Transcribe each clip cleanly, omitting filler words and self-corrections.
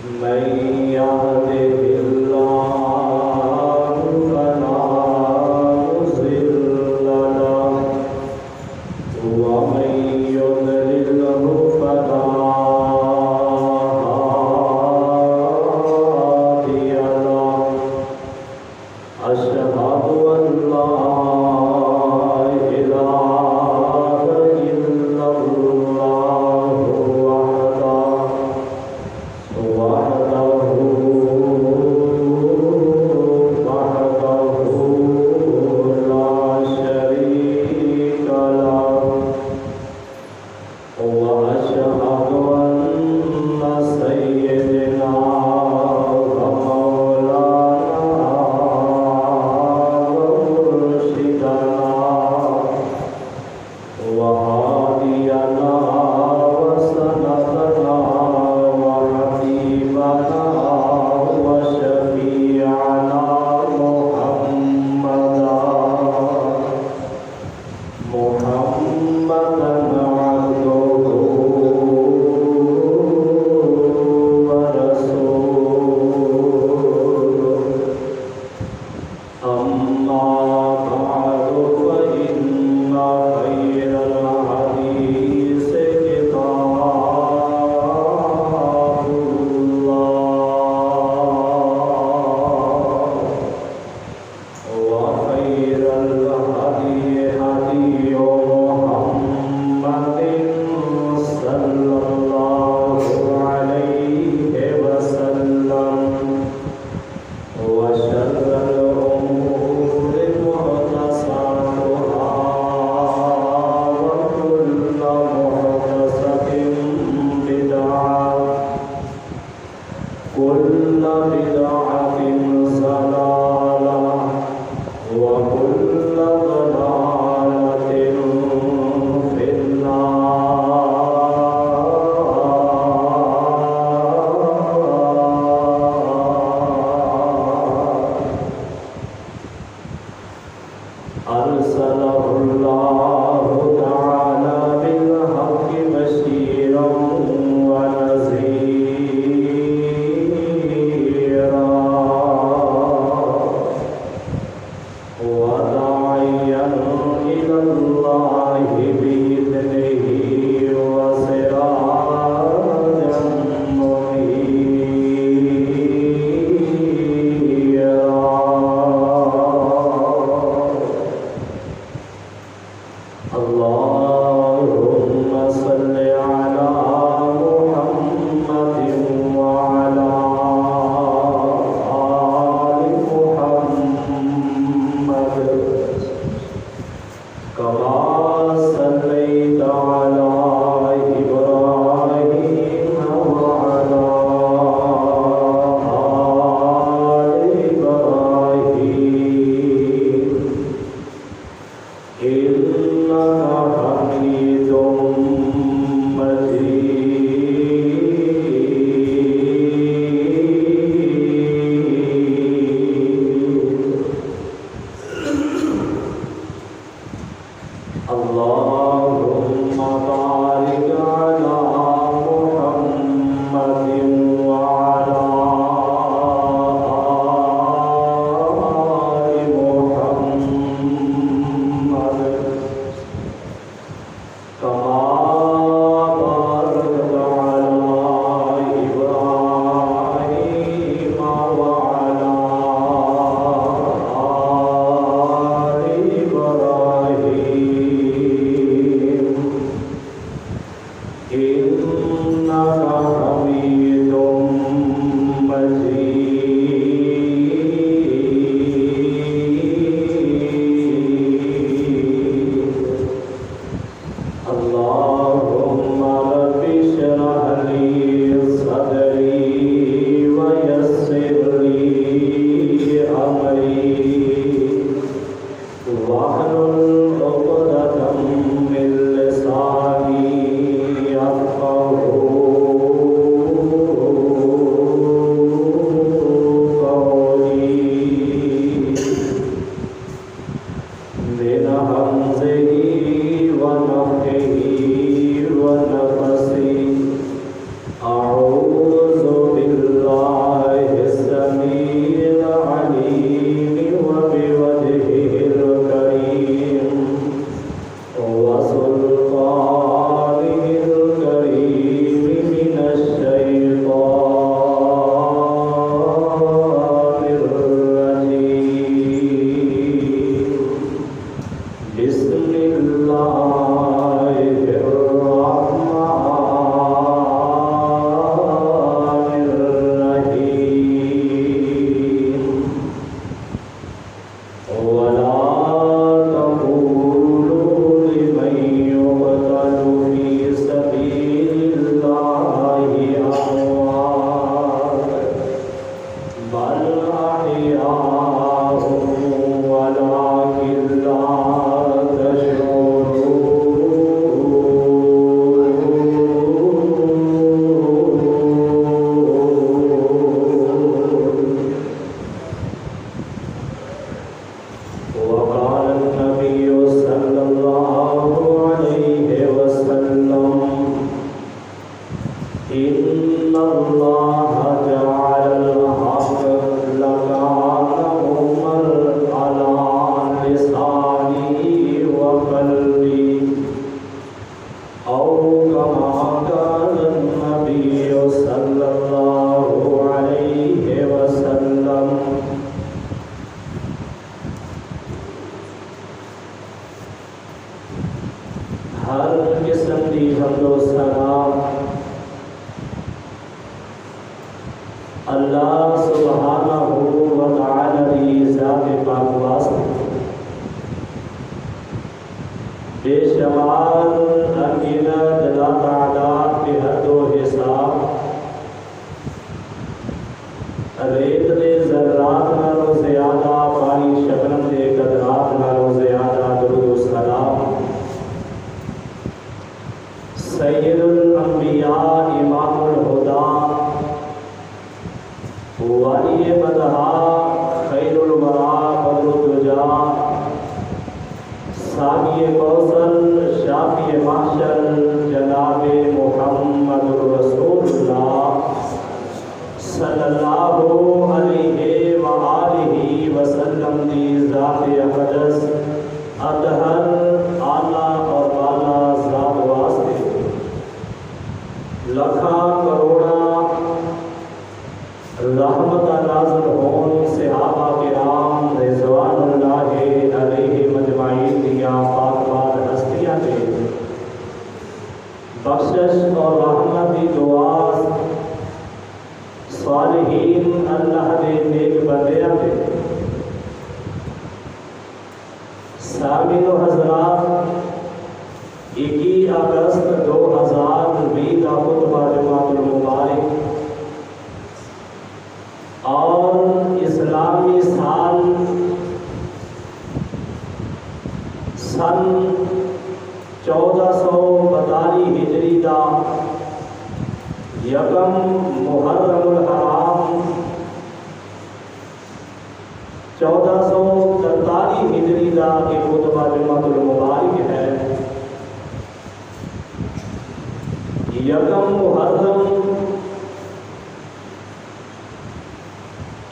من يهده الله فلا مضل له ومن يضلله فلا هادي له أشهد أن لا إله إلا الله وحده لا شريك له وأشهد أن سيدنا ومولانا ومرشدنا وهادينا وسندنا وحبيبنا وشفيعنا محمدا عبده ورسوله أما بعد فإن خير الحديث كتاب الله وخير الهدي هدي محمد صلى الله عليه وسلم وشر الأمور محدثاتها وكل محدثة بدعة كل بدعة ضلالة وكل ضلالة في النار أرسله الله تعالى بالحق بشيرا ونذيرا اللہ سبحانہ و تعالی دی ذات پاک واسطے بے شمار انگنت لا تعداد بے حد و حساب ریت دے ذرات نالوں زیادہ پانی شبنم دے قطرات نالوں زیادہ درود و سلام سید الانبیاء امام الہدیٰ ولی مدحا خیر الورا بدر الدجا ساقی کوثر شافی محشر جناب محمد رسول اللہ صلی اللہ علیہ وآلہ وسلم دی ذات اقدس اطہر اعلیٰ اور بالا ذات واسطے لکھاں کروڑا رحمت نازل ہون صحابہ کرام رضوان اللہ علیہ مجمعین دیا پاک پاک ہستیاں دے بخشش اور رحمت دی دعا صالحین اللہ دے نیک بندیاں دے سامعین و حضرات 21 اگست 2020 کا خطبہ جمعۃ المبارک اور اسلامی سال سن 1442 ہجری دا یکم محرم الحرام 1443 ہجری دا یہ خطبہ جمعۃ المبارک ہے۔ یکم محرم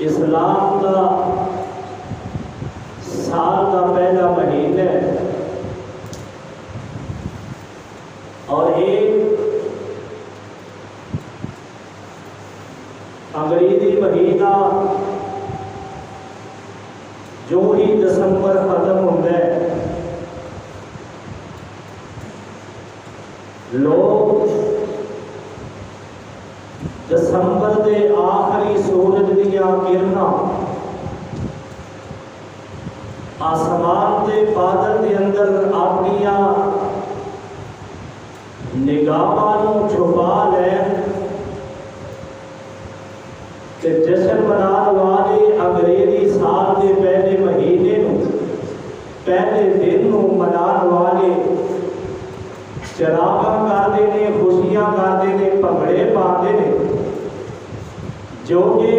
اسلام کا سال کا پہلا مہینہ اور ایک انگریزی مہینہ جو ہی دسمبر ختم ہوتا ہے لوگ دسمبر دے آخری سورج دیا کرنا آسمان دے بادل دے اندر اپنیا نگاہاں چھپا لے کہ جشن منا والے انگریزی سال دے پہلے مہینے پہلے دن منا والے چراغاں کرتے ہیں، خوشیاں کرتے ہیں، پگڑے پاتے ہیں جو کہ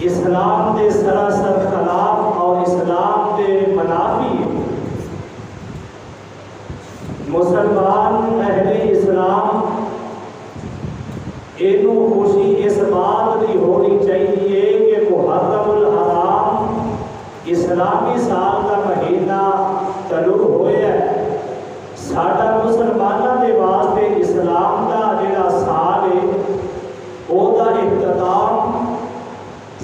اسلام دے سراسر خلاف اور اسلام دے منافی ہے۔ مسلمان اہل اسلام اینو خوشی اس بات کی ہونی چاہیے کہ محرم الحرام اسلامی سال کا مہینہ طلوع ہوئے ہے۔ ساڈا مسلمانوں کے واسطے اسلام کا جڑا سال ہے وہ اختتام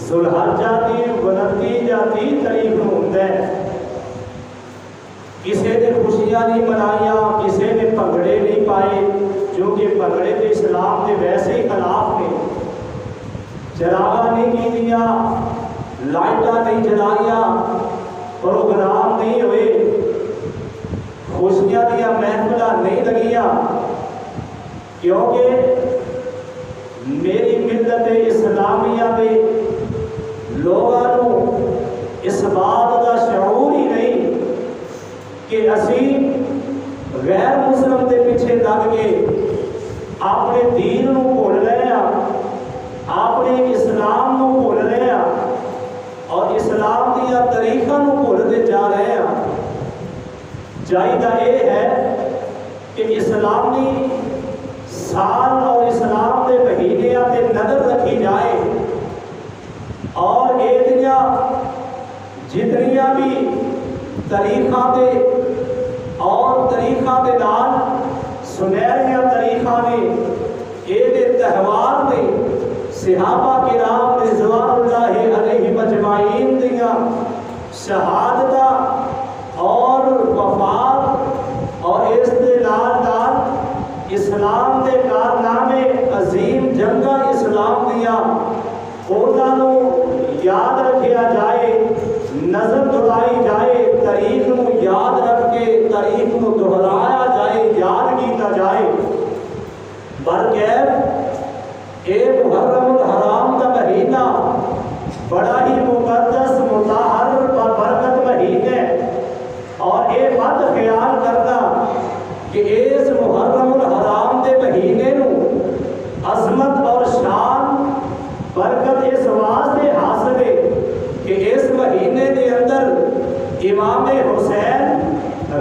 ذوالحجہ کی 29 یا 30 تاریخ کو ہوتا ہے۔ کسی نے خوشیاں نہیں منائیاں، کسی نے پگڑے نہیں پائے، کیونکہ پگڑے تو اسلام کے ویسے ہی خلاف نے۔ چراغاں نہیں کی دیا، لائٹاں نہیں جلائیاں، پروگرام نہیں ہوئے، خوشیاں دیا محفلہ نہیں لگیاں، کیونکہ میری ملت اسلامیہ میں لوگوں اس بات کا شعور ہی نہیں کہ اسی غیر مسلم کے پیچھے لگ کے اپنے دین کو بھول رہے ہیں، اپنے اسلام کو بھول رہے ہیں اور اسلام دیا طریقہ کو بھولتے جا رہے ہیں۔ چاہیے یہ ہے کہ اسلامی سال اور اسلام کے مہینے پہ نظر رکھی جائے اور یہ جتنیاں بھی طریقہ دے اور طریقہ دے نال سنہریاں طریقہ نے یہ تہوار نے صحابہ کرام رضوان اللہ علیہ مجمعین دیا شہادتہ اور وفات اور اس دے نال نال اسلام دے کارنامے عظیم جنگاں اسلام دیا انہوں یاد رکھیا جائے، نظر دہرائی جائے، تاریخ نو یاد رکھ کے تاریخ نو دہرایا جائے، یاد کیتا جائے۔ برکیف اے محرم الحرام کا مہینہ بڑا ہی مقدس مطہر برکت مہینہ، اور اے مت خیال کرنا کہ اس محرم الحرام دے مہینے نو عظمت اور شان برکت اس واسطے حاصل ہے کہ اس مہینے دے اندر امام حسین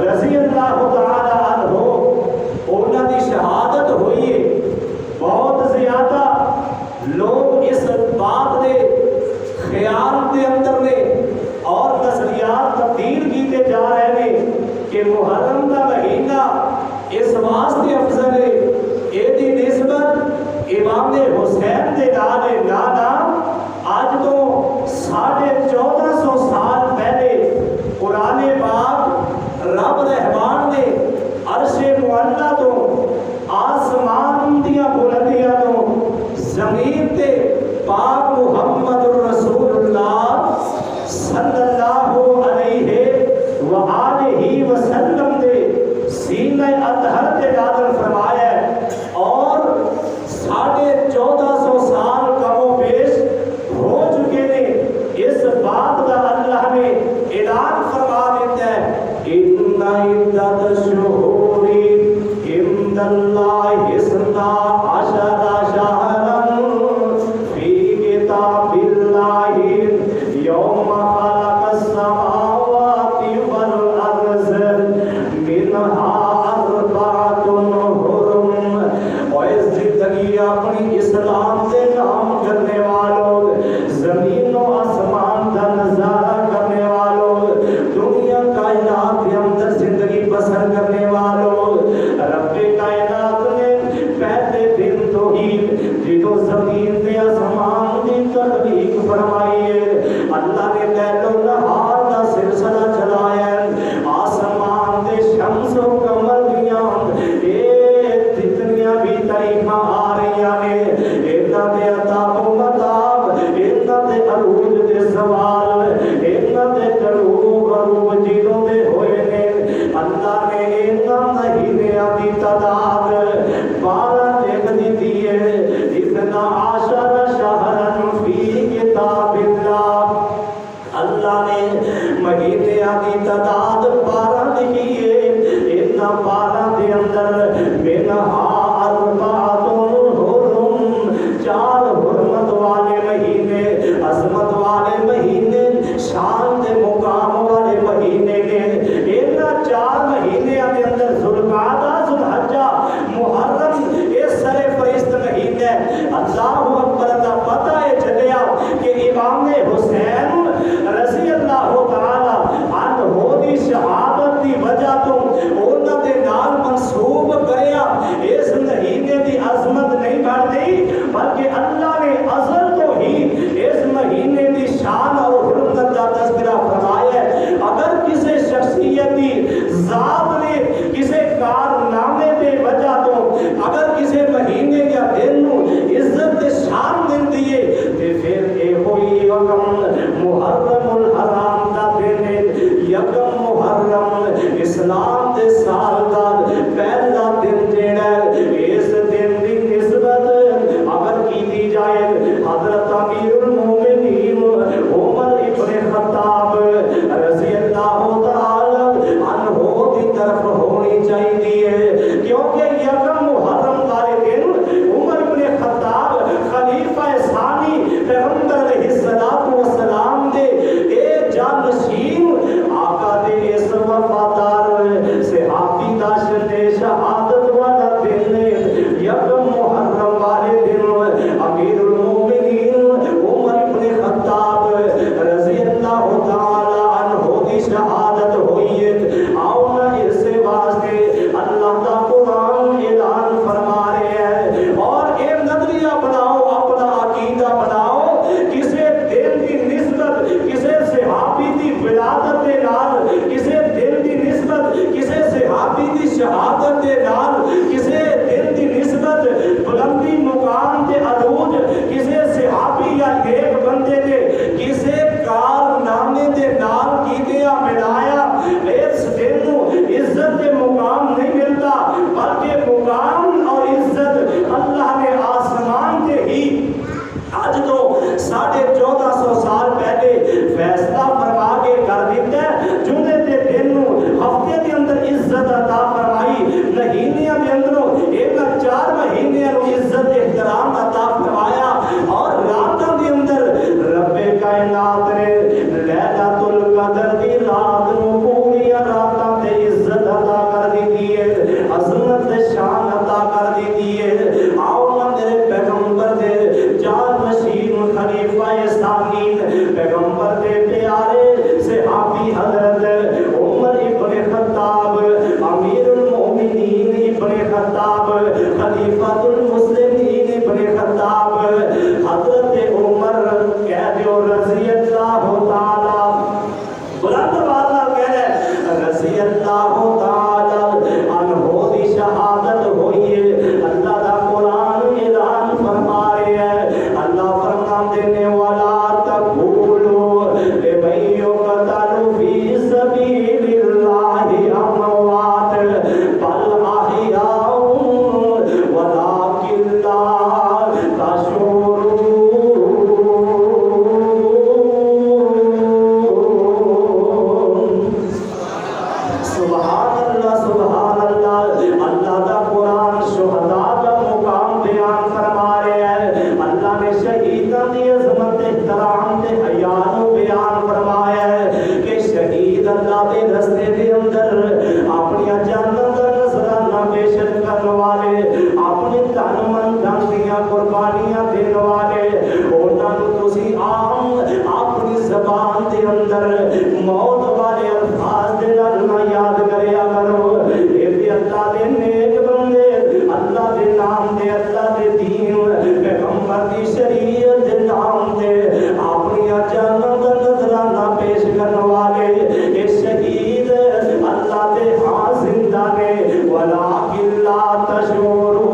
رضی اللہ تعالی عنہ انہاں دی شہادت ہوئی ہے۔ بہت زیادہ لوگ اس بات دے خیال دے اندر نے اور نظریات تبدیل کیتے جا رہے ہیں کہ محرم کا مہینہ اس واسطے افضل ہے، یہ دی نسبت امام حسین دے نال ہے۔ نانا آج تو 1450 سال پہلے قرآن پاک رب رحمان نے عرش معلیٰ تو آسمان دیا بلندیاں تو زمین تے پاک محمد الرسول اللہ صلی اللہ علیہ وآلہ وسلم دے سینہ اطہر تے نازل فرمایا۔ ایک بندے نے کسے کارنامے دے نال کیتیا ملایا اس دن نو عزت دے مقام نہیں ملتا بلکہ مقام اور عزت اللہ نے آسمان تے ہی آج تو 1450 سال پہلے فیصلہ فرما کے کر دیتا ہے جمعے دے دن نو ہفتے دے اندر عزت عطا فرمائی مہینیاں دے اندروں ایک 4 مہینے نو عزت احترام عطا فرمایا اور راتاں دے اندر رب کائنات نے لیلۃ القدر دی رات نو پوری راتاں تے عزت عطا کر دی ہے عظمت شان عطا کر دی ہے آؤ نا میرے پیغمبر دے جان نشین خلیفہ ثانی پیغمبر دے پیارے صحابی حضرت عمر ابن خطاب امیر المومنین ابن خطاب خلیفۃ المسلمین ابن خطاب حضرت عمر کہہ دیو رضی اللہ تعالی بلند والا کہہ رہے رضی اللہ تعالی عنہ دی شہادت ہوئی ہے اللہ دا قرآن اعلان فرما رہے ہیں اللہ فرمان دینے والا تقولوا لمن يقتل في سبيل الله اموات بل احياء ولكن لا تشعرون سبحان اللہ اللہ دا قرآن شہداء کا مقام بیان فرما رہے ہیں اللہ نے شہیداں دی عظمت احترام تے حیا نو بیان فرمایا ہے کہ شہید اللہ دے رستے دے اندر اپنی جاناں دا نذرانہ پیش کرن والے اپنے تن من دھن دیاں قربانیاں دین والے انہاں نو تسی عام اپنی زبان دے اندر موت والے الفاظ دے نال نہ یاد کریا کرو اے اللہ دے نیک بندے اللہ دے نام دے اللہ دے دین پیغمبر دی شریعت دے نام دے اپنی جاناں دا نذرانہ پیش کرن والے اے شہید اللہ دے ہاں زندہ نے ولکن لا تشعرون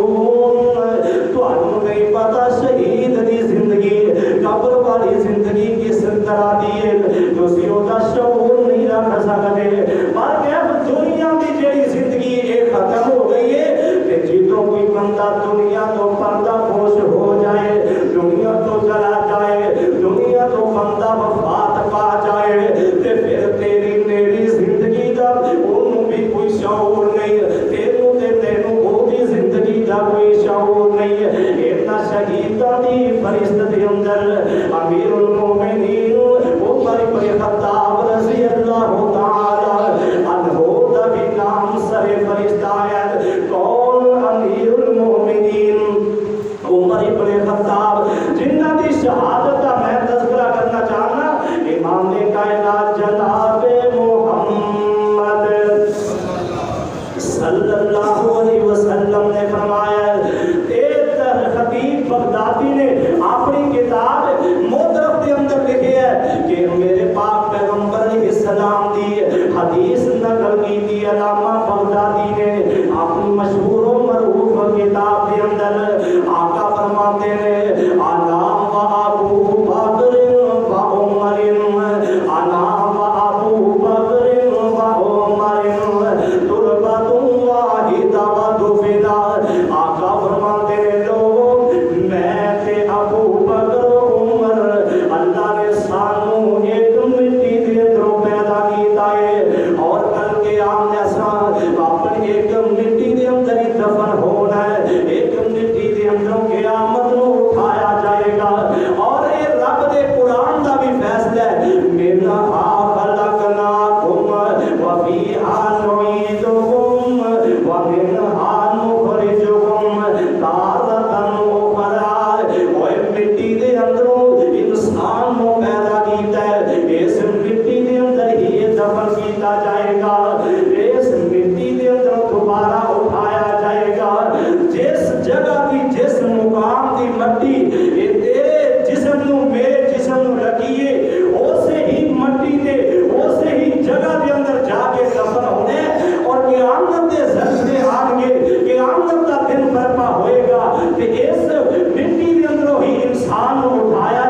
تانوں نہیں پتا شہید دی زندگی قبر والی زندگی کس طرح دی ہے تسی او دا شعور نہیں رکھ سکتے پر کہ دنیا دی جڑی زندگی اے ختم ہو گئی ہے تے جدوں کوئی بندہ دنیا تو پردہ پوش ہو جائے دنیا تو چلا جائے دنیا تو بندہ وفات پا جائے تے پھر تیری میری زندگی دا اونوں بھی کوئی شعور نہیں تینوں تے تینوں وہ بھی زندگی دا کوئی شعور نہیں اینا شہیداں دی فرشت دے اندر امیر المومنین عمر بن خطاب رضی اللہ تعالی عنہ دا بھی نام سر فرشتہ ہے کون امیر المومنین عمر بن خطاب جنہ دی شہادت کا میں تذکرہ کرنا چاہنا امام کائنات جناب محمد صلی اللہ علیہ وسلم نے فرمایا خطیب بغدادی نے اپنی کتاب مدرک کے اندر لکھی ہے کہ میرے پاک پیغمبر علیہ السلام دی حدیث نقل کی تھی علامہ بغدادی نے اپنی مشہور و معروف کتاب کے اندر آقا فرماتے ہیں انا و ابو بکر و عمر انا و ابو بکر و عمر تربۃ واحدہ و دفنا آقا فرماتے ہیں میں تے ابو بکر عمر اللہ نے سانو ایک مٹی دے اندروں پیدا کیتا ہے اور کل کے آمنے اساں اپنی ایک مٹی دے اندر ہی دفن ہونا ہے ایک مٹی دے اندروں قیامت نو اٹھایا جائے گا اور یہ رب دے قرآن دا بھی فیصلہ ہے منہا خلقناکم وفیہا نعیدکم ومنہا نخرجکم تارۃ مٹی دے اندروں انسان کو پیدا کیتا ہے اس مٹی دے اندر ہی دفن کیتا جائے گا اس مٹی دے اندر دوبارہ اٹھایا جائے گا جس جگہ کی جس مقام کی مٹی تیرے جسم نو میرے جسم نو لگی ہے اسے ہی مٹی دے اسے ہی جگہ دے اندر جا کے دفن ہونے اور قیامت دے زلزلے آن گے قیامت کا دن برپا ہوئے گا کہ اس مٹی دے اندروں ہی انسان کو اٹھایا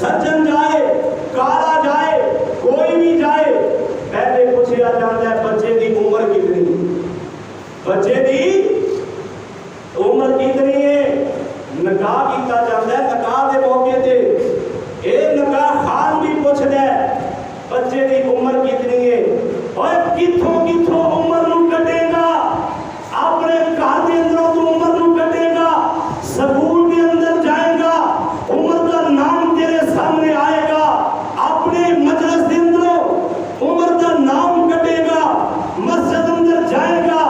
سجن جائے کالا جائے کوئی بھی جائے پہلے پوچھا جاتا ہے بچے دی عمر کتنی، بچے دی عمر کتنی ہے، نکاح کیتا جاتا ہے نکاح دے موقع تے اے نکاح خان بھی پوچھدا ہے بچے دی عمر کتنی ہے، اور کتھوں کتھوں عمر نو کٹے گا، اپنے گھر دے اندروں تو عمر نو کٹے گا، سکول دے اندر جائے گا عمر دا نام تیرے سامنے آئے گا، اپنے مجلس دے اندروں عمر دا نام کٹے گا، مسجد اندر جائے گا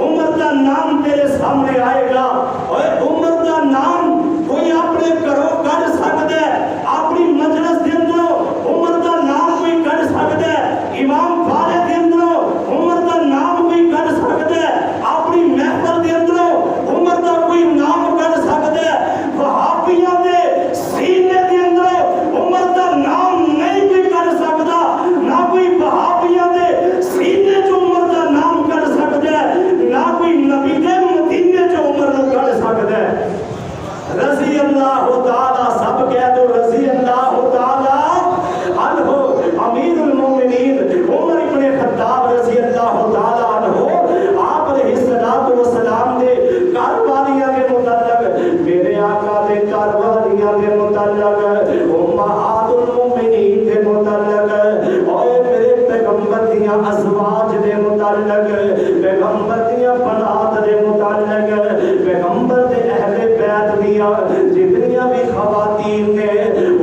عمر دا نام تیرے سامنے آئے گا، اور عمر دا نام کوئی اپنے گھروں کڈ سکدا ہے، اپنی مجلس دے اندروں عمر دا نام کوئی کڈ سکدا ہے، امام فاضل دے اندروں عمر دا نام کوئی کڈ سکدا ہے، اپنی محفل دے اندروں عمر دا کوئی نام کڈ سکدا ہے، وہابیاں دے سینے دے اندروں عمر دا نام نہیں کوئی کڈ سکدا، نہ کوئی وہابیاں دے سینے چ عمر دا نام کڈ سکدا ہے، نہ کوئی نبی دے مدینے چ عمر نو کڈ سکدا ہے۔ رضی اللہ تعالی، سب کہہ دو رضی اللہ تعالی عنہ، امیر المومنین عمر ابن خطاب رضی اللہ تعالی عنہ، آپ علیہ الصلوۃ والسلام دے گھر والیاں دے متعلق، میرے آقا دے گھر والیاں دے متعلق، امہات المومنین دے متعلق، اور میرے پیغمبر دیاں ازواج دے متعلق، پیغمبر دیاں بنات دے متعلق، پیغمبر دے اہل بیت دیاں جتنیاں بھی خواتین نے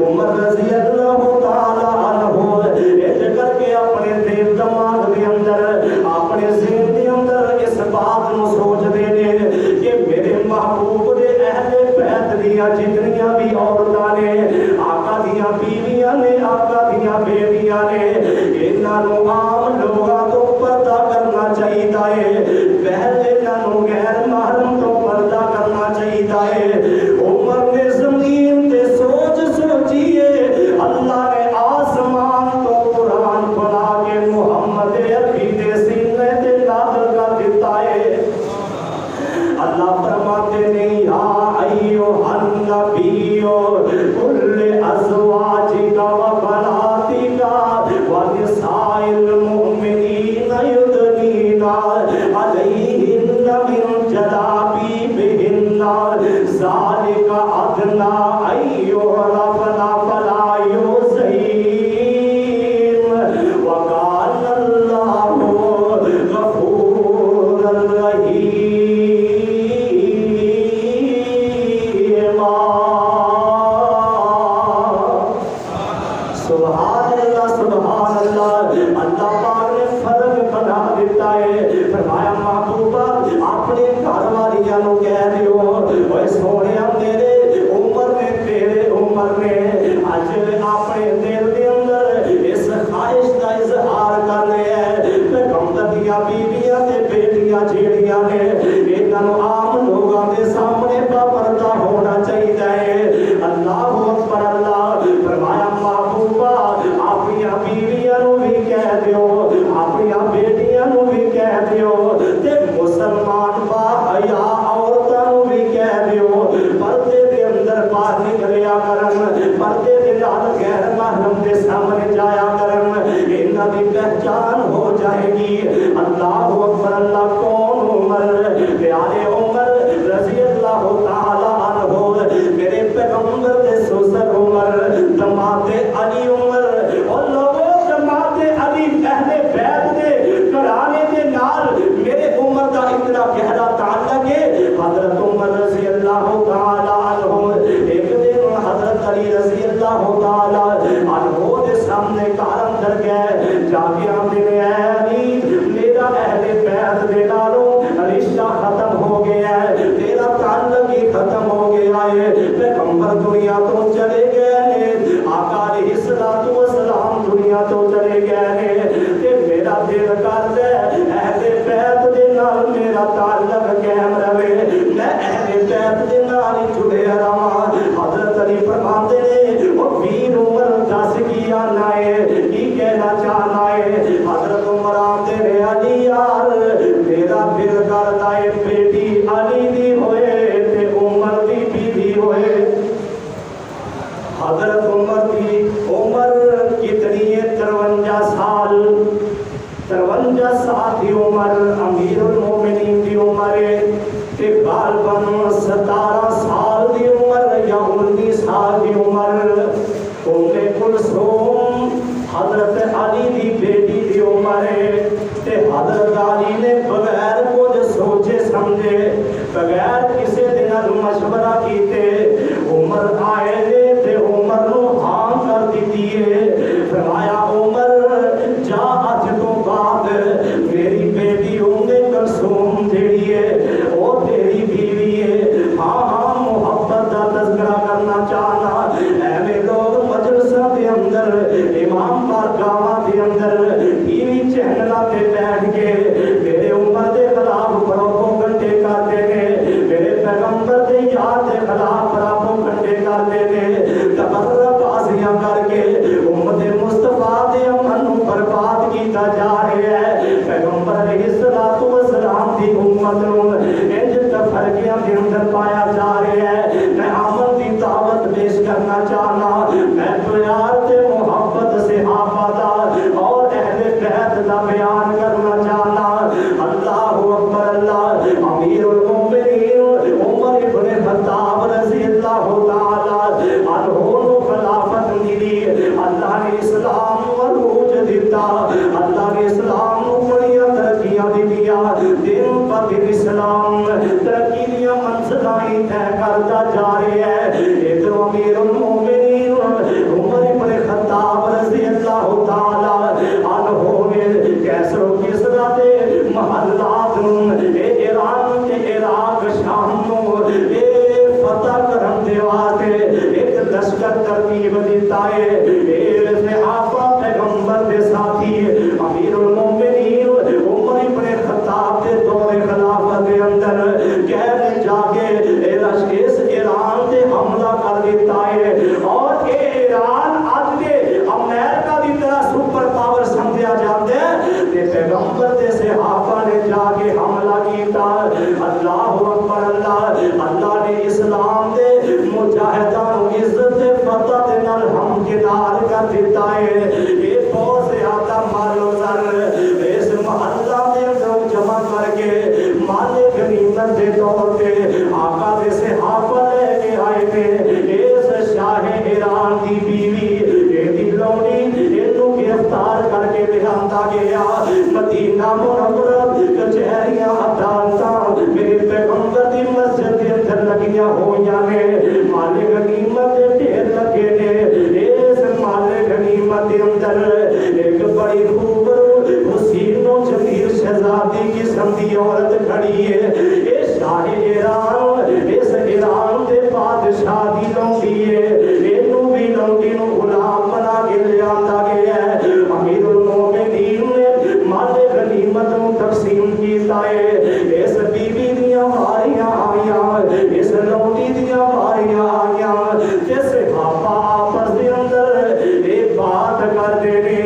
عمر رضی اللہ تعالی عنہ اے کر کے اپنے دل دماغ دے اندر اپنے ذہن دے اندر اس بات نو سوچ دے نے کہ میرے محبوب دے اہل بیت دیاں جتنیاں بھی عورتاں نے، آقا دیاں بیویاں نے، آقا دیاں بیٹیاں نے، انہاں نو عام لوگاں تو پردہ کرنا چاہیے، پہلے انہاں غیر محرم تو پردہ کرنا چاہیے۔ عمر نے زمین تے سوچ سوچیے، اللہ نے آسمان تو قرآن بنا کے محمد عربی دے سینے تے نازل کر دیتا ہے۔ اللہ فرماتے نے یا ایھا النبی قل ازواجک و بناتک و نساء المؤمنین یدنین علیہن من جلابیبہن ذالک ادنی ان یعرفن فلا یؤذین وکان اللہ غفورا رحیما۔ سبحان اللہ سبحان اللہ، اللہ پاک نے فرق بنا دیتا ہے۔ فرمایا محبوبہ اپنے گھر والیاں نو کہہ دیو، اوے سونیا میرے عمر نے تیرے عمر نے اج اپنے دل دے اندر اس خواہش دا اظہار کر لیا ہے، پیغمبر دیاں بیویاں تے بیٹیاں جیڑیاں نے انہاں نو عام لوگاں دے سامنے پردہ ہونا چاہیے۔ اللہ اکبر اللہ، فرمایا محبوبہ اپنی بیویاں نو بھی کہہ دیو، اپنی بیٹیاں نو بھی کہہ دیو، تے مسلمان با حیا عورتاں نو بھی کہہ دیو پردے دے اندر باہر نکلیا کرن، پردے دے نال غیر محرم دے سامنے جایا کرن، انہاں دی پہچان ہو جائے گی۔ اللہ اکبر اللہ، کون عمر؟ پیارے عمر رضی اللہ تعالی عنہ، میرے پیغمبر دے سسر عمر، دماد علی عمر، اور لوگوں دماد علی اہل بیت دے گھرانے دے نال میرے عمر دا اتنا گہرا تعلق ہے۔ حضرت عمر رضی اللہ تعالی عنہ ایک دن حضرت علی رضی اللہ تعالی عنہ دے سامنے گھر اندر گئے، جا کے آندے نے اے علی میرا اہل بیت دے نالوں رشتہ ختم ہو گیا ہے، تیرا تعلق ہی ختم ہو گیا ہے، پیغمبر دنیا تو چلے گئے نے، آقا علیہ الصلوۃ والسلام دنیا تو چلے گئے نے، تے میرا دل کردا ہے اہل بیت دے نال میرا تعلق قائم رہے، میں اہل بیت دے نال ہی جڑیا رہاں۔ حضرت علی فرماندے نے او ویر عمر دس کی آنا ہے، کی کہنا چاہنا ہے؟ حضرت عمر آندے نے علی یار میرا دل کردا ہے بیٹی علی دی ہوئے تے عمر دی بیوی ہوئے۔ سال کی عمر کلثوم حضرت علی دی بیٹی دی عمر ہے تے حضرت علی نے بغیر کچھ سوچے سمجھے بغیر کسی دن مشورہ کیتے عمر آئے نے تے عمر نو ہاں کر دیتی ہے فرمایا عمر جا اج تو بعد میری بیٹی کلثوم جیڑی ہے وہ تیری بیوی ہے ہاں ہاں محبت کا تذکرہ کرنا چاہنا ایویں لوگ مجلساں دے اندر امام بارگاہاں دے اندر ٹی وی چینلاں تے بیٹھ کے میرے عمر دے خلاف پروپیگنڈے کرتے نے میرے پیغمبر دے یار دے خلاف پروپیگنڈے کرتے نے تبرہ بازیاں کر کے امت مصطفیٰ دے امن نو برباد کیتا جا رہا ہے پیغمبر علیہ الصلوۃ والسلام دی امت نو انج تفرقیاں دے اندر پایا جا رہا ہے میں امن دی دعوت پیش کرنا چاہنا میں پیار تے محبت صحابہ دا اور اہل بیت دا بیان کرنا چاہنا اللہ اکبر اللہ امیر المومنین عمر ابن خطاب رضی اللہ تعالی عنہ نو خلافت ملی اللہ نے اسلام کو عروج دیتا اللہ نے اسلام کو بڑی ترقیاں دیا دن پر دن اسلام ترقی دیا منزلیں طے کرتا جا رہا ہے ادھر امیر المومنین عمر ابن خطاب رضی اللہ تعالی عنہ نے کیسر و کسرا دے محلات ایران تے عراق شام نو فتح کرن دے واسطے ایک لشکر ترتیب دیتا ہے صحابہ پیغمبر دے ساتھی امیر المومنین عمر ابن خطاب دے دور خلافت دے اندر کہنے جا کے اس ایران تے حملہ کر دیتا ہے اور ایران آج کے امریکہ دی طرح سپر پاور سمجھا جاتا ہے تے پیغمبر دے صحابہ نے جا کے حملہ کیتا اللہ اکبر اللہ اللہ نے اسلام دے مجاہدان عزت فتح دے نال ہمکنار کر دیتا ہے یہ بہت زیادہ مال و زر اس محلہ دے اندر جمع کر کے مال غنیمت دے طور پہ آقا دے صحابہ لے کے آئے تھے اس شاہ ایران دی بیوی دی لونی انہوں گرفتار کر کے لہانتا گیا مدینہ منورہ کچہریاں عدالتاں میرے پیغمبر دی مسجد کے اندر لگیاں ہویاں نے مال غنیمت دے ڈھیر لگے نے اس مال غنیمت دے اندر ایک بڑی خوب حسین و جمیل شہزادی قسم دی عورت کھڑی ہے اے شاہ ایران اس ایران دے بادشاہ دی لونڈی ہے اینوں بھی لونڈی نو غلام بنا کے لے آندا گیا ہے امیر المومنین نے مال غنیمت نو تقسیم کیتا ہے اس بی بی دیاں واریاں آئیاں اس لونڈی دیاں واریاں آئیاں تے صحابہ آپس دے اندر اے بات کردے نے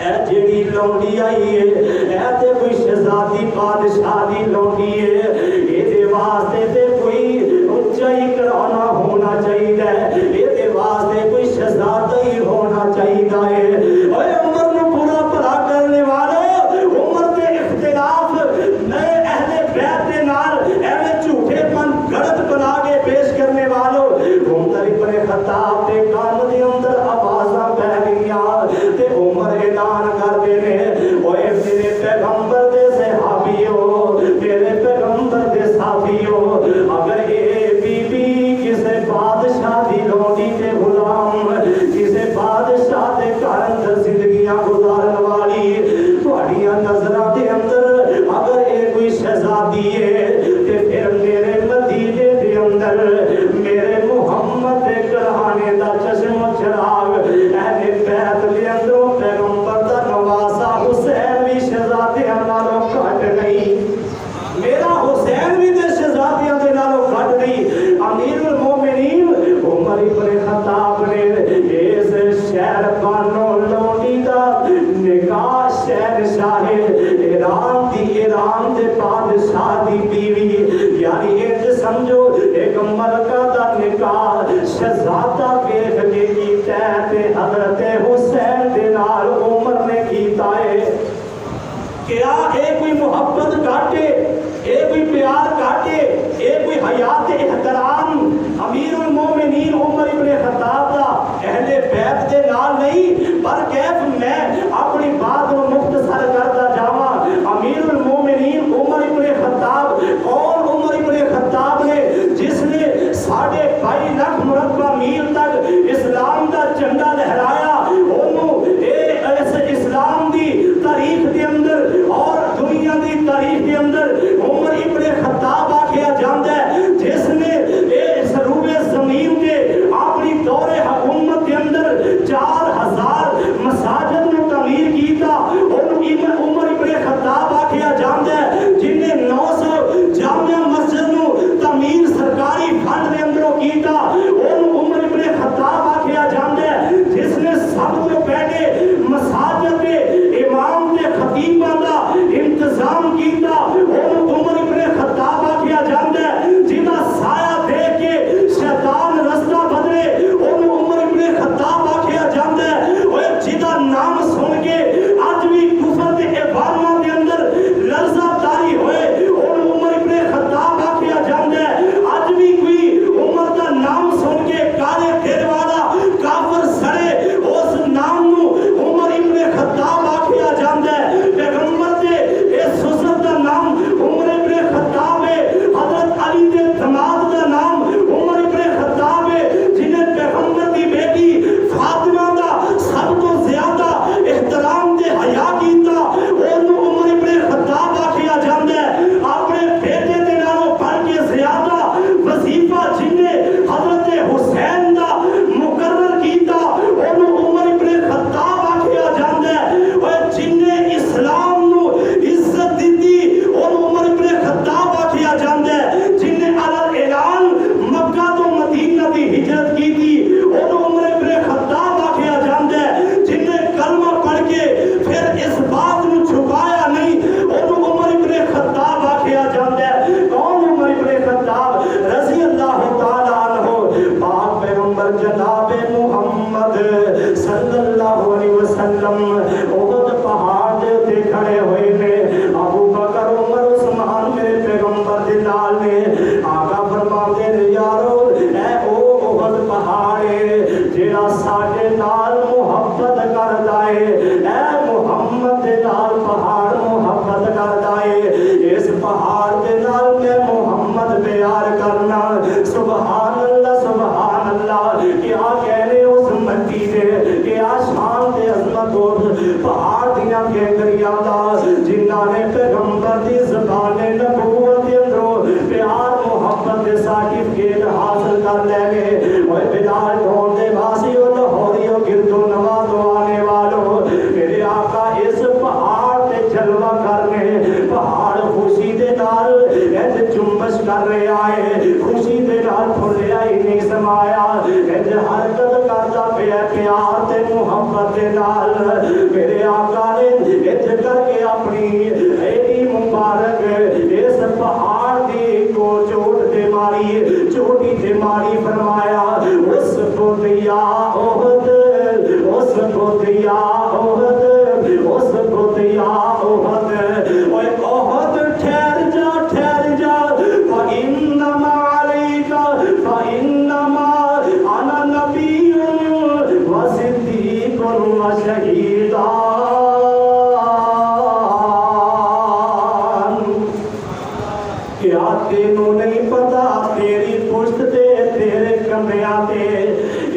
اے جیڑی لونڈی آئی ہے اے تے کوئی شہزادی بادشاہ دی لونڈی ہے اے دے واسطے تے کوئی اونچائی کرانا ہونا چاہیے اے دے واسطے کوئی شہزادہ ہی ہونا چاہیے اے عمر نو پورا بھلا کرنے والے عمر دے اختلاف نئے اہل بیت دے نال ایویں جھوٹے پن غلط بنا کے پیش کرنے والوں عمر ابن خطاب دے کان دے اندر آوازاں پہ گئیاں تے عمر اعلان کر دے نے اوے میرے پیغمبر دے صحابیو میرے پیغمبر دے ساتھیو اگر اے بی بی کسے بادشاہ دی لونڈی تے غلام کسے بادشاہ دے گھر اندر زندگیاں گزارن والی تہاڈیاں نظراں دے اندر اگر اے کوئی شہزادی ہے تے پھر میرے مدینے دے اندر میرے محمد دے گھرانے دا چشم و چراغ اہل بیت دے اندروں پیغمبر دا نواسا حسین بھی شہزادیاں نالوں گھٹ نہیں میرا حسین بھی تے شہزادیاں دے نالوں گھٹ نہیں امیر المومنین عمر ابن خطاب نے اس شہر بانو لونڈی دا نکاح شہنشاہ ایران دے بادشاہ دی بیوی یعنی انج سمجھو ایک ملکہ دا نکاح شہزادہ ویکھ کے کیتا ہے تے حضرت حسین دے نال عمر نے کیتا ہے کیا اے کوئی محبت کاٹے اے کوئی پیار کاٹے اے کوئی حیات احترام امیر المومنین جناب محمد صلی اللہ علیہ وسلم احد پہاڑ دے تے کھڑے ہوئے نے، ابو بکر عمر عثمان میرے پیغمبر دے نال نے، آقا فرماندے نے یارو اے او احد پہاڑ ہے جیڑا ساڈے نال محبت کردا ہے، اے محمد دے نال پہاڑ محبت کردا ہے، اس پہاڑ دے نال میں محمد پیار کرنا۔ سبحان اللہ سبحان اللہ، کیا کہنے اس مٹی دے، کیا شان دے عظمت اس پہاڑ دیاں گہریاں دا، جنہاں نے پیغمبر دی زبان نبوت دے اندروں پیار محبت دے سرٹیفکیٹ حاصل کر لے گئے۔ اوے بلال ڈھونڈ دے واسیو لاہوریو گردو نوازو آنے والو، میرے آقا اس پہاڑ تے جلوہ کرنے، پہاڑ خوشی دے نال اج جنبش کر رہے آئے، خوشی دے نال پھلیا ہی نہیں سمایا، اج حرکت کرتا پیا پیار تے محبت دے نال۔ میرے آقا نے اج کر کے اپنی ایڈی مبارک اس پہاڑ دی کو چوٹ دے ماری، چوٹی دے ماری، فرمایا اس کو دیا احد، اس کو دیا احد، اس کو دیا احد، اوے احد ٹھہر جا ٹھہر جا، فإنما علیک فإنما انا نبی وصدیق وشہیدان۔ کیا تینوں نہیں پتا تیری پشت تے تیرے کندھیاں تے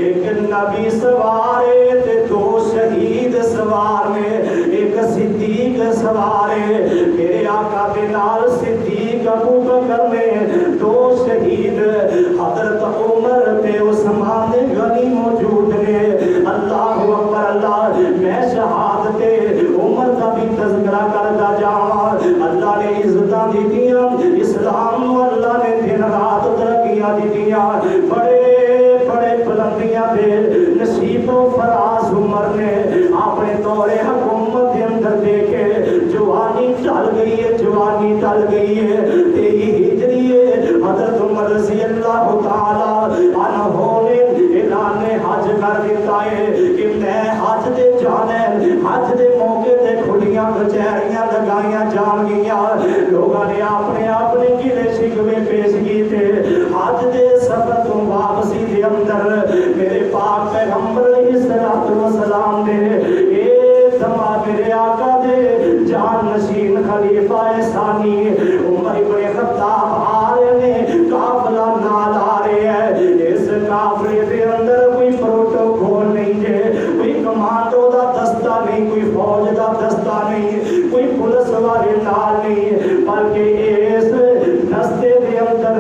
ایک نبی سوار ہے تے دو شہید سوار نے، ایک صدیق سوار ہے، میرے آقا دے نال صدیق ابو بکر نے، دو شہید حضرت عمر تے عثمان غنی موجود نے۔ اللہ اکبر اللہ، میں شہادت عمر کا بھی تذکرہ کرتا جاواں۔ اللہ نے عزتاں دتیاں، اسلام نو اللہ نے دن رات ترقیاں دتیاں، بڑے بڑے بلندیاں دے نصیب و فراز عمر نے اپنے دور حکومت کے اندر دیکھے، جوانی ٹل گئی ہے، جوانی ٹل گئی ہے، 23 ہجری ہے، حضرت عمر رضی اللہ تعالی عنہ نے اعلان حج کر دیتا ہے کہ میں حج دے جانا ہے، حج دے موقع تے کھلیاں کچہریاں لگائیاں جان گیاں، لوگاں نے اپنے اپنے گلے شکوے پیش کیتے۔ حج دے سفر تو واپسی دے اندر میرے پاک پیغمبر علیہ الصلوۃ والسلام نے اے دما میرے آقا دے جان نشین خلیفہ ثانی عمر بن خطاب آ رہے ہیں، قافلہ نال آ رہے ہیں، اس قافلے دے اندر کوئی پروٹوکول نہیں ہے، کوئی کمانڈو دا دستہ نہیں، کوئی فوج دا دستہ نہیں، کوئی پولیس والے نال نہیں، بلکہ اس دستے دے اندر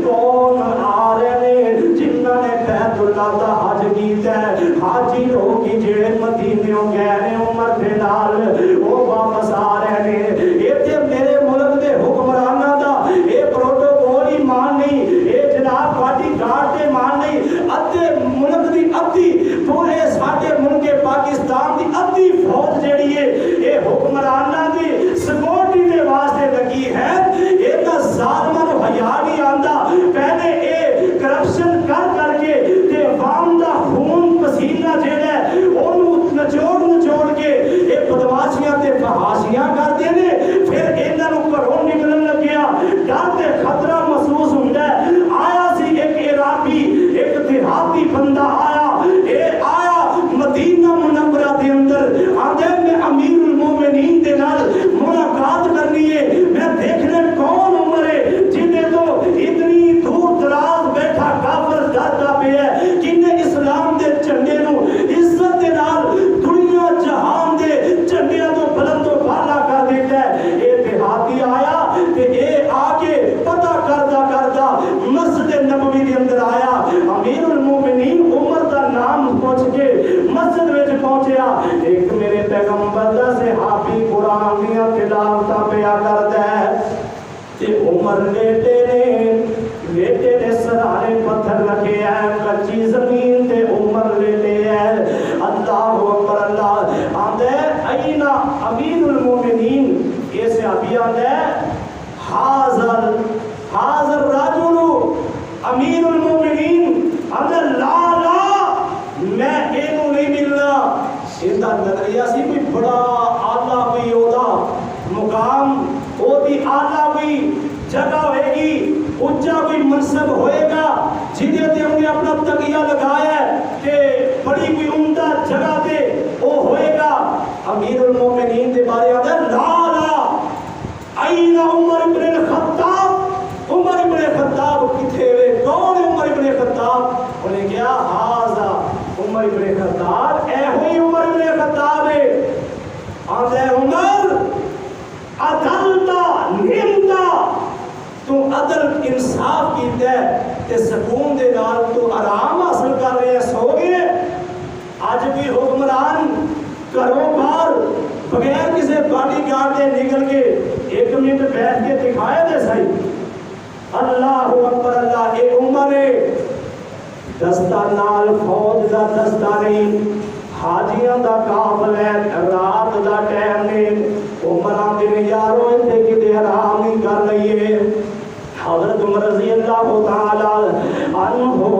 کون آ رہے ہیں جنہاں نے بیت اللہ دا حج کیتا ہے، حاجی لوگ جڑے مدینےوں گئے نے عمر دے نال وہ واپس آ رہے ہیں۔ ایتھے میرے ملک دے حکمراناں دا اے پروٹوکول ہی مان نہیں، اے جناب باڈی گارڈ دے مان نہیں، ادھے ملک دی ادھی پورے ساڈے ملک پاکستان دی ادھی فوج جڑی ہے اے حکمراناں دی سیکورٹی دے واسطے لگی ہے۔ اے تا ظالماں نوں حیا نہیں آندا، پہلے اے کرپشن کر کر کے تے عوام دا خون پسینہ جڑا ہے اونوں نچوڑ کے اے بدماشیاں تے فحاشیاں کردے نے، پھر انہاں نوں گھروں نکلن لگیا ڈر تے خطرہ محسوس ہوندا ہے۔ آیا سی ایک عراقی، ایک دیہاتی بندہ آیا، اے آیا مدینہ منورہ دے اندر، آندے میں امیر المومنین دے نال ملاقات کرنی ہے، میں دیکھنے کون عمر ہے جنہیں تو اتنی دور دراز بیٹھا کافر ڈرتا پہ ہے، جنہیں اسلام دے جھنڈے نو عزت دے نال دنیا جہان دے جھنڈیاں تو بلند و بالا کر دیتا ہے۔ اے دیہاتی آیا تے اے آ کے پتہ کردا مسجد نبوی دے اندر آیا، امیر المومنین عمر دا نام پوچھ کے مسجد وچ پہنچیا، ایک میرے پیغمبر دا صحابی قرآن دیاں تلاوتاں پیا کردا ہے تے عمر لیٹے نے سرانے پتھر رکھے ہیں، کچی زمین تے عمر لیٹے ہیں۔ اللہ اکبر اللہ، آندے اینا امیر المومنین، یہ صحابی آندے حاضر رجل امیر المومنین، آندے لا امیر المومنین دے بارے آدھا لا این عمر ابن الخطاب، عمر ابن الخطاب کتھے ہوئے؟ کون ہے عمر ابن الخطاب؟ انہیں کیا ہاذا عمر ابن الخطاب، اے ہوئی عمر ابن الخطاب ہے۔ آدھے عمر عدلتا نمتا، تو عدل انصاف کیتا ہے تے سکون دے نال تو آرام حاصل کر رہے ہیں، سو گئے۔ آج بھی حکمران گھروں باہر بغیر کسی باڈی گارڈ دے نکل کے 1 منٹ بیٹھ کے دکھائے دے صحیح اللہ اکبر اللہ۔ اے عمر دستہ نال فوج دا دستہ نہیں، حاجیاں دا قافلہ ہے، رات دا ٹائم نے، عمران دے یارو اندے کتے آرام نہیں کر لئیے۔ حضرت عمر رضی اللہ تعالی عنہ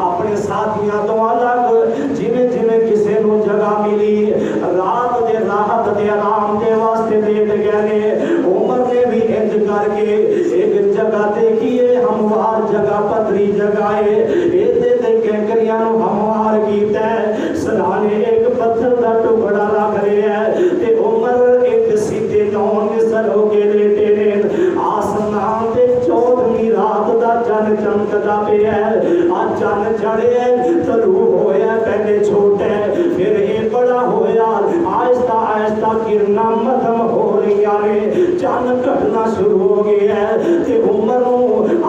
اپنے ساتھیاں تو الگ جویں جویں کسے نو جگہ ملی رات دے راحت دے آرام دے واسطے دے گئے نے، عمر نے بھی انج کر کے ایک جگہ دیکھیے ہموار جگہ، پتری جگہ ہے، ایدے دے کینکریاں نو ہموار کیتا ہے، سرانے ایک پتھر دا ٹکڑا رکھ رہے ہیں تے عمر ایک سیدھے نون نسل ہو کے لیٹے نے، آسمان تے 14ویں رات دا چن چمکدا پیا ہے، چن چڑھے طلوع ہویا پہلے چھوٹے پھر یہ بڑا ہویا، آہستہ آہستہ کرنا مدھم ہو رہی نے، چن گھٹنا شروع ہو گیا ہے تے عمر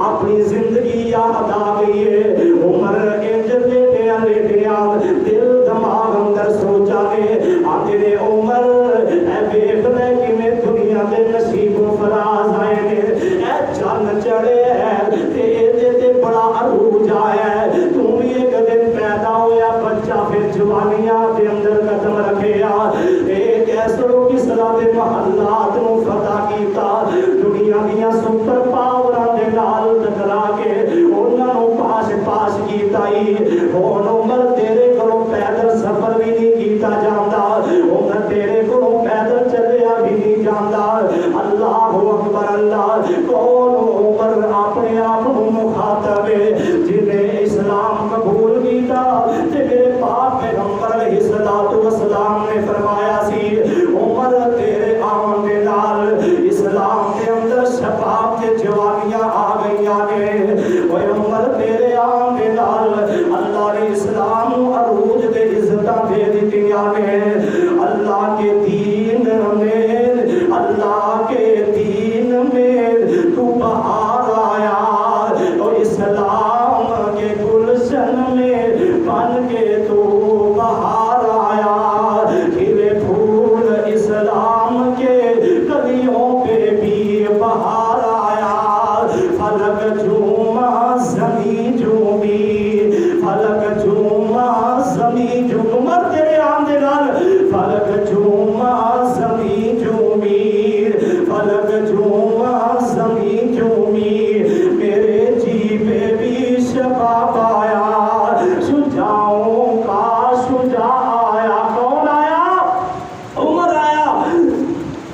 اپنی زندگی یاد آ گئی ہے۔ عمر انج لیٹیا لیٹیا دل دماغ اندر سوچا نے، آتے نے عمر اے ویکھ لے کیویں دنیا دے نصیب فراز آئے نے، اے چن چڑھے ہے تے ایدے تے بڑا عروج آیا ہے، تو بھی ایک دن پیدا ہویا بچہ پھر جوانیاں دے اندر قدم رکھیا، ایک ایسو کسرا دے محلات نو فتح کیتا، دنیا دیاں سپر پاوراں دے نال ٹکرا کے انہاں نو پاس پاس کیتا ہی۔ ہن عمر تیرے کولوں پیدل سفر بھی نہیں کیتا جاندا، عمر تیرے کولوں پیدل چلیا بھی نہیں جاندا۔ اللہ اکبر اللہ، کون عمر اپنے آپ مخاطب ہے جنہیں اسلام قبول کیتا تے میرے پاک پیغمبر علیہ الصلوۃ والسلام نے فرمایا سی عمر تیرے آمن دے نال اسلام کے اندر شباب تے جوانیاں آ گئیاں نے، اوے عمر تیرے آمن دے نال اللہ نے اسلام نو عروج تے عزتاں دے دتیاں نے۔ اللہ کے دین میں، اللہ کے دین میں تو بہار آیا، اور اسلام کے گلشن میں بن کے تو بہار آیا، کھلے پھول اسلام کے کلیوں پہ بھی بہار آیا، فلک جھوما زمین جھومی، فلک جھوما زمین جھوم، عمر تیرے آمدے نال فلک جھوما زمین جھومی، فلک جھوما زمین جھومی، میرے جی پہ بھی شباب آیا، شجاعوں کا شجاع آیا۔ کون آیا؟ عمر آیا۔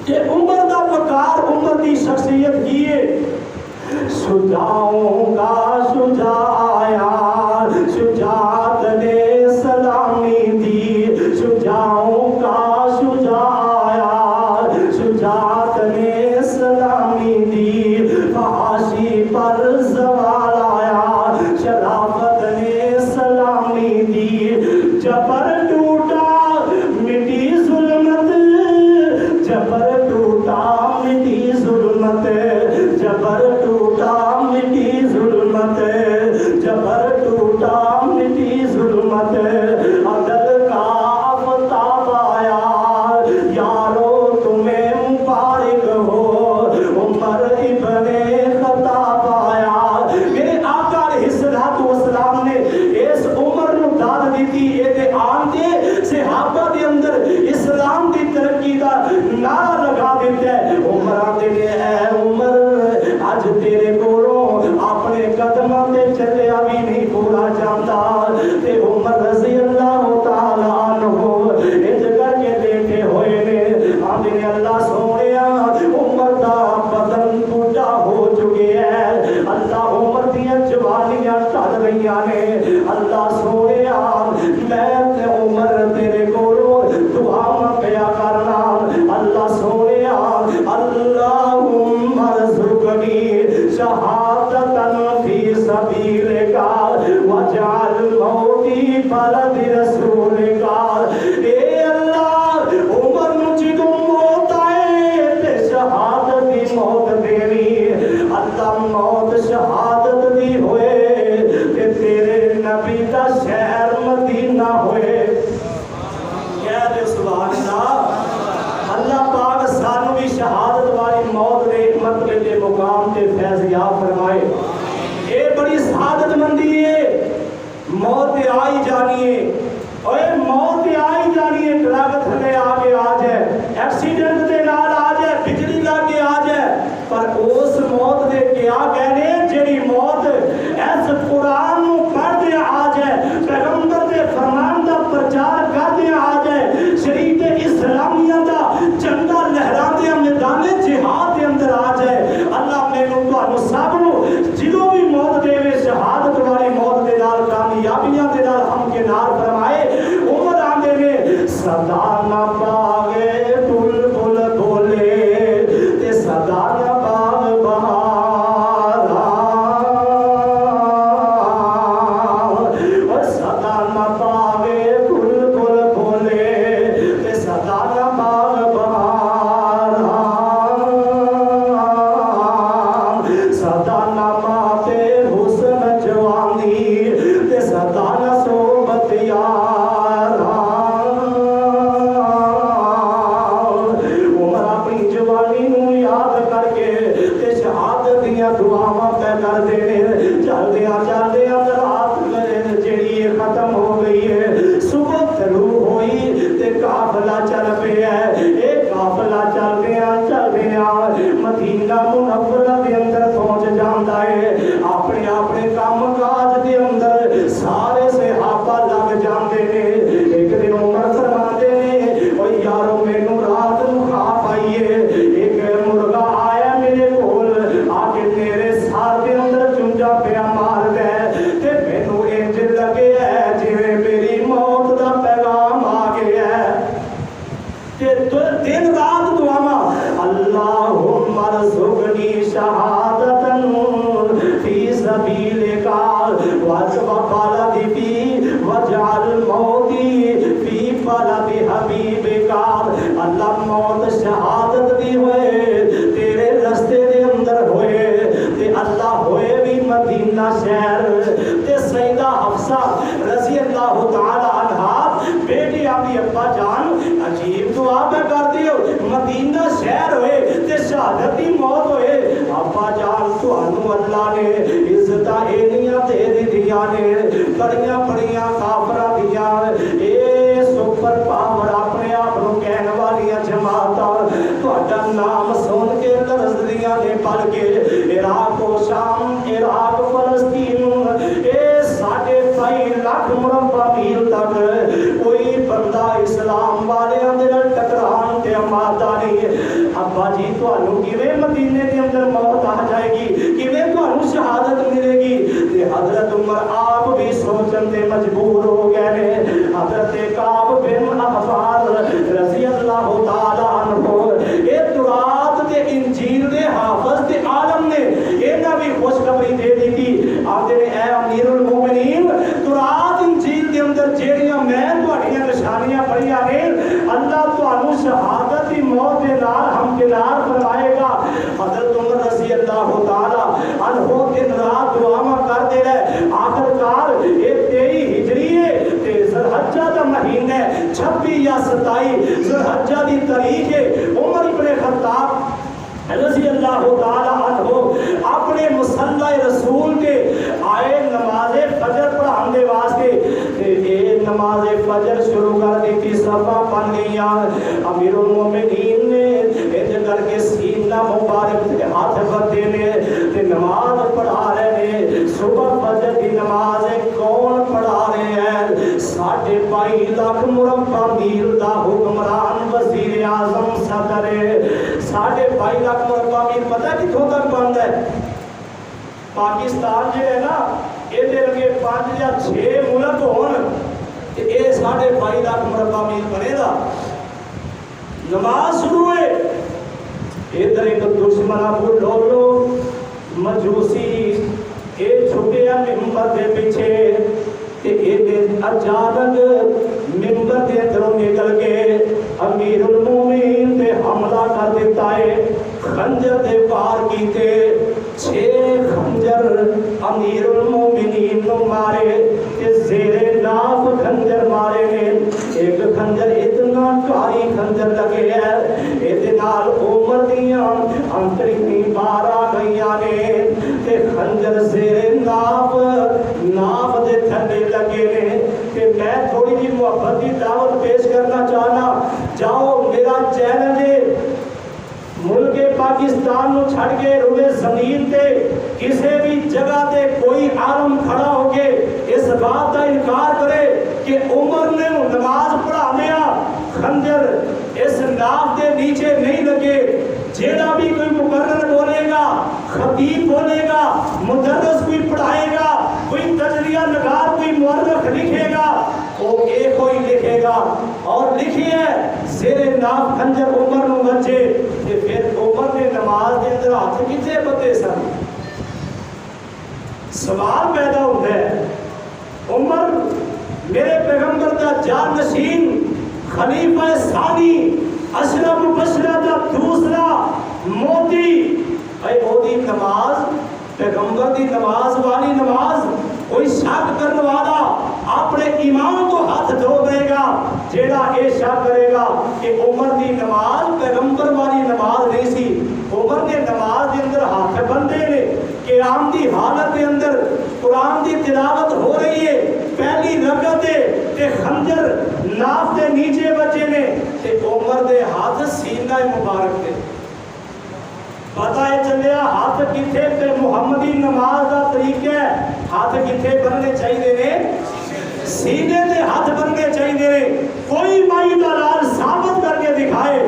یہ عمر دا وقار، عمر دی شخصیت کی ہے، شجاعوں کا شجاع آیا، شجاعت نے سلامی دی، شجاعوں کا شجاع آیا، شجاعت نے سلامی دی، فحاشی پر زوال آیا، شرافت نے سلامی دی، بلد رسول کا اے اللہ عمر نو جدوں موت آئے تے شہادت دی موت دینی اللہ موت شہادت دی ہوئے تے تیرے نبی دا شہر مدینہ ہوئے کہہ دے سبحان اللہ اللہ پاک سانو بھی شہادت والی موت دے مرتبے دے مقام تے فیض یاب فرمائے اے بڑی سعادت مندی ہے موت آئی جانی ہے اوے موت آئی جانی ہے ٹرک تھلے آگے آ جائے ایکسیڈنٹ دے نال آ جائے بجلی لاگے آ جائے پر اس موت دے کیا کہنے جیڑی موت ایس قرآن نو پڑھ دے آ جائے پیغمبر دے فرمان دا پرچار کر دے آ جائے شریعت اسلامیہ دا جھنڈا لہرا دے میدان جہاد دے اندر آ جائے اللہ مینوں تانوں سب نو جدوں بھی موت دے وے شہادت والی موت دے نال کامیابیاں دے نال ہم کے نال فرمائے عمر آندے نے صدا نہ پاوے بلبل بولے تے صدا نہ پاوے بہارا اور صدا نہ پاوے بلبل بولے تے صدا نہ پاوے بہارا صدا نہ پاوے حسن جوانی تے صدا نہ صحبت یارا عمر اپنی جوانی نو یاد کر کے تے شہادت دیاں دعاواں پہ کر دینے چلدیاں چلدیاں رات جیڑی ختم ہو گئی ہے صبح طلوع ہوئی تے قافلہ چل پیا ہے اے قافلہ چلدیاں مدینہ منورہ دے اندر پہنچ جاندا ہے اپنے اپنے کام کاج دے اندر سارے صحابہ لگ جاندے نے ایک دن عمر فرماندے نے او یارو مینوں رات نو خواب آئی ہے ایک مرغا آیا میرے کول آ کے میرے سار دے اندر چونجا پیا مار دے تے مینوں انج لگے ہے جویں میری موت دا پیغام آ گیا ہے تے دن رات دعاواں اللہم ارزقنی شہادتن فی سبیلک وقال دی وجعل موتی فی بلد حبیبک اللہ موت شہادت دی ہوئے تیرے رستے دے اندر ہوئے تے اللہ ہوئے بھی مدینہ شہر تے سیدہ حفصہ رضی اللہ تعالی عنہا بیٹی آبی ابا جان عجیب دعا پہ کرتی ہو مدینہ شہر ہوئے تے شہادت دی موت ہوئے ابا جان تانوں اللہ نے عزتاں اینیاں دے دتیاں نے بڑیاں بڑیاں کافراں دیاں اے سپر پاور اپنے آپ نو کہن والیاں جماعتاں تہاڈا نام سن کے لرزدیاں نے پل کے عراق و شام عراق فلسطین اے 2.5 لاکھ مربع میل تک کوئی بندہ اسلام والیاں دے نال ٹکران تے آمادہ نہیں ابا جی تانوں کیویں مدینے دے اندر موت آ جائے گی کیویں تانوں شہادت ملے گی تے حضرت عمر آپ بھی سوچن تے مجبور ہو گئے نے حضرت کعب بن احبار رضی اللہ تعالی عنہ اے تورات تے انجیل دے حافظ تے عالم نے انہاں بھی خوشخبری دے دتی آندے نے اے امیر المومنین تورات انجیل دے اندر جیڑیاں میں تہاڈیاں نشانیاں پڑھیاں نے اللہ تانوں شہادت دی موت دے نال ہمکنار فرمائے گا حضرت عمر رضی اللہ تعالی عنہ دن رات دعاواں کرتے رہے آخر کار یہ 23 ہجری ہے تے ذوالحجہ دا مہینہ 26 یا 27 ذوالحجہ دی تاریخ ہے عمر ابن خطاب رضی اللہ تعالی عنہ اپنے مصلی رسول کے آئے نماز فجر پڑھانے واسطے اے نماز فجر شروع کر دی تھی صفا بن گئیاں امیر المومنین نے انج کر کے سینہ مبارک تے ہاتھ بدے نے تے نماز پڑھا رہے نے صبح فجر دی نماز کون پڑھا رہے ہیں 22.5 لاکھ مربع میل دا حکمران وزیر اعظم صدر 22.5 لاکھ مربع میل پتہ کتھوں تک بند ہے پاکستان جو ہے نا یہ دے لگے 5 یا 6 ملک ہون تے اے 22.5 لاکھ مربع میل بنے دا نماز شروع ہے ادھر ایک دشمن ابو لولو مجوسی اے چھپیا ممبر دے پیچھے کہ یہ اچانک منبر دے اندروں نکل کے امیر المومنین تے حملہ کر دیتا ہے، خنجر دے پار کیتے، 6 خنجر امیر المومنین نو مارے تے زیر ناف خنجر مارے نے۔ ایک خنجر اتنا کاری خنجر لگے ہے، ایدے نال عمر دیاں انتڑی بارہ گئیاں نے تے خنجر زیر ناف دے تھلے لگے نے۔ کہ میں تھوڑی جی محبت کی دعوت پیش کرنا چاہنا، جاؤ میرا چینل ہے، ملک پاکستان نو چھڑ کے روئے زمین تے کسے بھی جگہ تے کوئی عالم کھڑا ہو کے اس بات کا انکار کرے کہ عمر نے نماز پڑھانے خنجر اس ناف دے نیچے نہیں لگے، جیڑا بھی کوئی مقرر بولے گا، خطیب بولے گا، مدرس کوئی پڑھائے گا، کوئی تجزیہ نگار کوئی مورخ لکھے گا، وہ ایک کوئی لکھے گا اور لکھیے زیر ناف خنجر عمر نو بچے کہ پھر عمر نے نماز دے اندر ہاتھ کتنے بتے سن۔ سوال پیدا ہوتا ہے، عمر میرے پیغمبر دا جانشین، خلیفہ ثانی، اشرف مبشرہ دا دوسرا موتی، اے او دی نماز، پیغمبر دی نماز والی نماز، کوئی شک کرنے والا اپنے امام کو ہاتھ دھو دے گا جیڑا اے شک کرے گا کہ عمر دی نماز پیغمبر والی نماز نہیں سی۔ عمر نے نماز دے اندر ہاتھ بندے نے، قیام دی حالت دے اندر قرآن دی تلاوت ہو رہی ہے، پہلی رکعت تے خنجر ناف دے نیچے بچے نے تے عمر دے ہاتھ سینہ مبارک دے۔ پتہ ہے چلیا ہاتھ کتھے تے محمدی نماز دا طریقہ ہے، ہاتھ کتھے بننے چاہیے نے، سینے تے ہاتھ بننے چاہیے نے۔ کوئی بھائی دلال ثابت کر کے دکھائے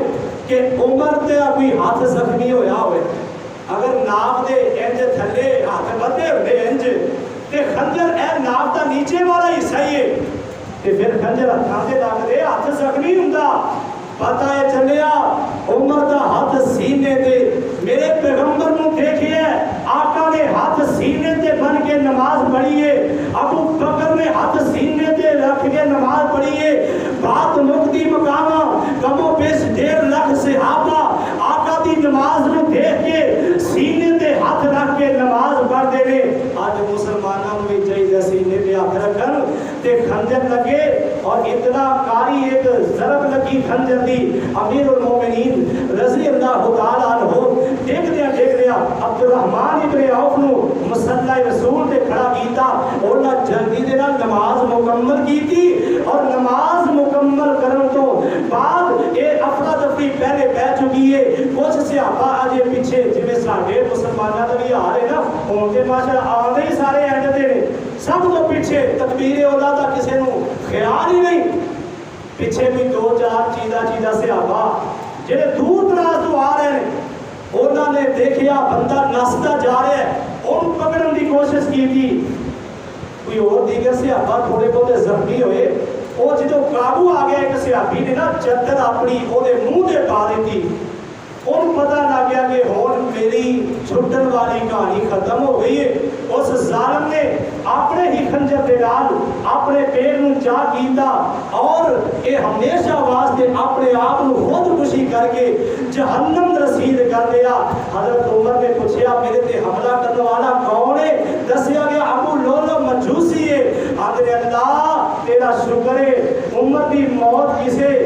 کہ عمر تے کوئی ہاتھ زخمی ہویا ہوئے، اگر ناف دے انج تھلے ہاتھ بندے ہوئے انج تے خنجر اے ناف دا نیچے والا حصہ ہی ہے تے پھر خنجر ہاتھاں تے لگ دے ہاتھ زخمی ہوندا۔ پتہ ہے چلیا عمر دا ہاتھ سینے تے، میرے پیغمبر نو دیکھئے آقا نے ہاتھ سینے تے بن کے نماز پڑھی ہے، ابو بکر نے ہاتھ سینے تے رکھ کے نماز پڑھی ہے، بات مقتی مقامہ کم و بیش 1.5 لاکھ صحابہ آقا دی نماز نو دیکھ کے سینے تے ہاتھ رکھ کے نماز پڑھ دے نے۔ آج مسلمانوں بھی چاہیے سینے تے ہاتھ رکھن تے خنجر لگے، اور اتنا کاری ایک ضرب لگی خنجر دی امیر المومنین رضی اللہ تعالیٰ عنہ دیکھ دیا عبد الرحمن ابن عوف نو مصلی رسول تے کھڑا کیتا، انہاں جلدی دے نال نماز مکمل کیتی، اور نماز مکمل کرن تو بعد اے افرا تفری پہلے پہ چکی ہے، کچھ صحابہ اجے پیچھے جویں ساڈے مسلماناں دے بھی آ رہے نا، ہن تے ماشاءاللہ آندے ہی سارے اینڈ دے نے، سب تو پیچھے تکبیر اولا دا کسے نو خیال ہی نہیں، پیچھے بھی 2-4 چیزاں صحابہ جڑے دور دراز تو آ رہے ہیں، انہوں نے دیکھیا بندہ نستا جا رہا ہے، ان پکڑن دی کوشش کی تھی، کوئی اور دیگر صحابہ تھوڑے بہت زخمی ہوئے، وہ جدو قابو آ گیا ایک صحابی نے نا چادر اپنی وہ منہ دے پا دیتی، ان پتہ نہ گیا کہ ہون میری چھٹن والی کہانی ختم ہو گئی ہے۔ اس ظالم نے اپنے ہی خنجر دے نال اپنے پیر نو جا کیتا، اور اے ہمیشہ واسطے اپنے آپ نو خودکشی کر کے جہنم رسید کر دیا۔ حضرت عمر نے پوچھا میرے تے حملہ کرنے والا کون ہے؟ دسیا گیا ابو لولو مجوسی ہے۔ آدھے اللہ تیرا شکر ہے عمر دی موت کسے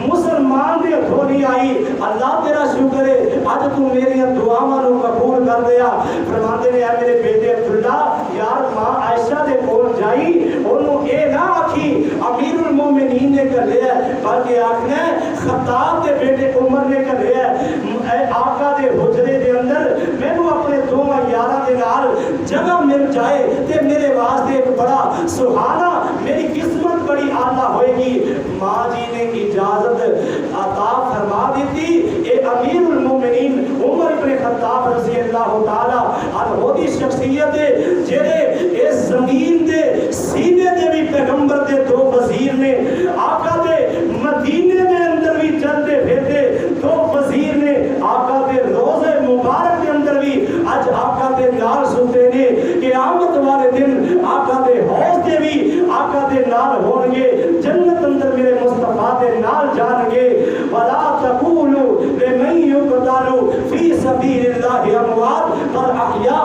مسلمان دے ہتھوں نہیں آئی، اللہ تیرا شکر ہے اج تو میری دعاواں نو قبول کر دیا۔ فرماندے نے اے میرے بیٹے عبداللہ یار ماں عائشہ دے کول جائی، اونوں اے نہ آکھی امیر المومنین نے گھلیا ہے، بلکہ آکھنا خطاب دے بیٹے عمر نے گھلیا ہے، اے آقا دے حجرے دے اندر مینوں اپنے دوواں یاراں دے نال جگہ مل جائے تے میرے واسطے ایک بڑا سہانا، میری قسمت بڑی اعلیٰ ہوئے گی۔ ماں جی نے اجازت عطا فرما دیتی۔ اے امیر المومنین عمر ابن خطاب رضی اللہ تعالی عنہ دی شخصیت جڑے اس زمین دے سینے دے بھی پیغمبر دے 2 وزیر نے، آقا دے مدینے دے اندر بھی چلتے پھرتے 2 وزیر نے، آقا دے روزے مبارک دے اندر بھی اج آقا دے نال سنتے نے، قیامت والے دن آقا دے حوض دے بھی آقا قتلوا فی سبیل اللہ اموات بل احیاء